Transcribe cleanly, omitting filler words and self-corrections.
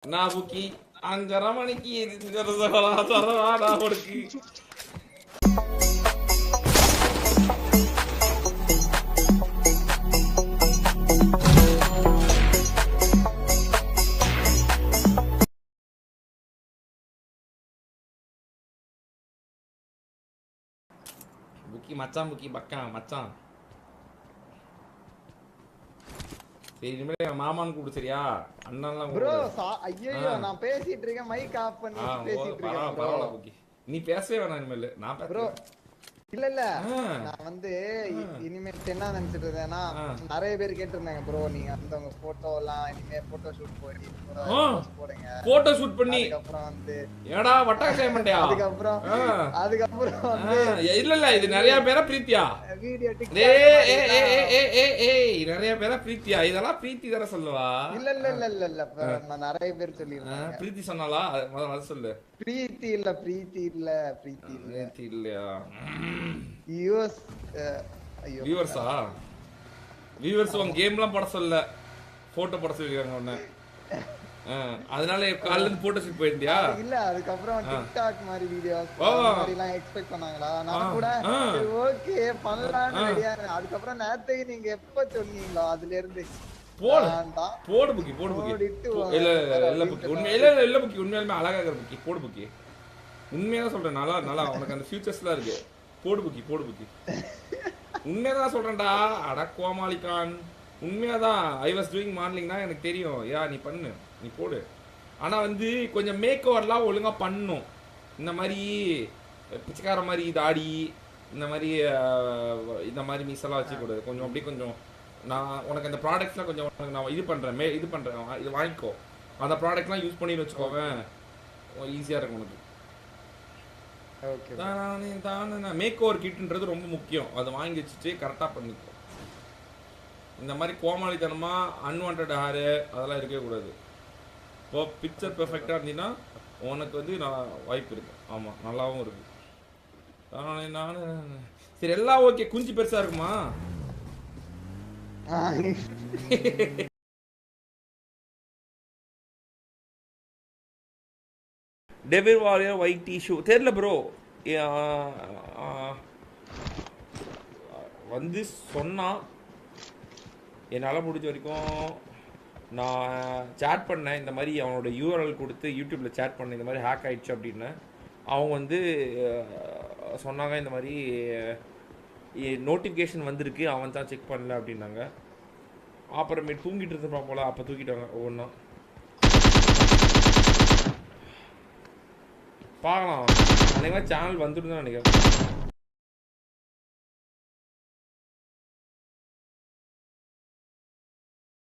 Nabuki, Angaramani, Nabuki. Buki macam buki bakang macam. சரி இனிமே மாமான்னு கூப்பிடு சரியா அண்ணன்லாம் ப்ரோ ஐயோ நான் பேசிட்டு இருக்கேன் மைக் ஆஃப் பண்ணி பேசிட்டு இருக்கேன் பரவாயில்லை புக்கி நீ பேசவே வேணாம் இனிமேல் நான் ப்ரோ இல்ல நான் வந்து இனிமேல் என்ன நினைச்சிட்டு இருந்தேன்னா நிறைய பேர் கேட்டிருந்தாங்க ப்ரோ நீங்க வந்து உங்க போட்டோ எல்லாம் இனிமே போட்டோ ஷூட் போடுங்க போட்டோ ஷூட் பண்ணி அப்புறம் வந்து ஏடா வட்டா செய்யமாட்டியா அதுக்கப்புறம் இல்ல இது நிறைய பேரா பிரீத்தியா வீடியோ நிறைய பேரா பிரீத்தியா இதெல்லாம் பிரீத்தி தான சொல்லுவா இல்ல நான் நிறைய பேர் சொல்லிருக்கேன் பிரீத்தி சொன்னாலா முதல்ல சொல்லு பிரீத்தி இல்லையா வியூவர்ஸ் உன் கேம்லாம் போட சொல்ல போட்டோ போட சொல்லிருக்காங்க உன்ன அதனால காலைல இருந்து போட்டோ ஷூட் போயிருந்தியா இல்ல அதுக்கப்புறம் டிக்டாக் மாதிரி வீடியோஸ் மாதிரி எல்லாம் எக்ஸ்பெக்ட் பண்ணாங்களா நான் கூட ஓகே பண்ணலாம்னு ரெடியா இருந்தேன் அதுக்கப்புறம் நேத்து நீங்க எப்ப சொன்னீங்களோ அதுல இருந்து போடு புக்கி இல்ல புக்கி உண்மையாலுமே அழகா இருக்கிற புக்கி போடு புக்கி உண்மையா சொல்றேன் நல்லா உனக்கு அந்த ஃபியூச்சர்ஸ்லாம் இருக்கு போடு புக்கி உண்மையாதான் சொல்றேன்டா அட கோமாளிகான் உண்மையாதான் ஐ வாஸ் டூயிங் மாடலிங்னா எனக்கு தெரியும் நீ பண்ணு நீ போடு ஆனா வந்து கொஞ்சம் மேக் ஓவர்லாம் ஒழுங்கா பண்ணும் இந்த மாதிரி பிச்சைக்கார மாதிரி தாடி இந்த மாதிரி மீசெல்லாம் வச்சுக்கூடாது கொஞ்சம் அப்படியே கொஞ்சம் நான் உனக்கு அந்த ப்ராடக்ட்ஸ்லாம் கொஞ்சம் நான் இது பண்றேன் இது வாங்கிக்கோ அந்த ப்ராடக்ட்லாம் யூஸ் பண்ணி வச்சுக்கோவேன் ஈஸியா இருக்கும் உனக்கு மேக் ஓவர் கிட்ன்றது ரொம்ப முக்கியம் அதை வாங்கி வச்சுட்டு கரெக்டாக பண்ணிக்கோ இந்த மாதிரி கோமாளித்தனமா அன்வான்ட் ஹேரு அதெல்லாம் இருக்கவே கூடாது இப்போ பிக்சர் பெர்ஃபெக்டாக இருந்தீங்கன்னா உனக்கு வந்து வாய்ப்பு இருக்கு ஆமாம் நல்லாவும் இருக்கு சரி எல்லாம் ஓகே குஞ்சு பெருசா இருக்குமா டெவில் வாரியர் ஒயிட் டிஷ்யூ தெரியல ப்ரோ வந்து சொன்னான் என்னால் முடிஞ்ச வரைக்கும் நான் சேட் பண்ணேன் இந்த மாதிரி அவனோட யூஆர்எல் கொடுத்து யூடியூப்பில் சேட் பண்ணேன் இந்த மாதிரி ஹேக் ஆகிடுச்சு அப்படின்னு அவங்க வந்து சொன்னாங்க இந்த மாதிரி நோட்டிஃபிகேஷன் வந்திருக்கு அவன் தான் செக் பண்ணல அப்படின்னாங்க அப்புறமேட்டு தூங்கிட்டு இருந்தப்பா போல அப்போ தூக்கிட்டாங்க ஒவ்வொன்றா பார்க்கலாம் அன்றைக்கி சேனல் வந்துட்டு தான் நினைக்கிறேன்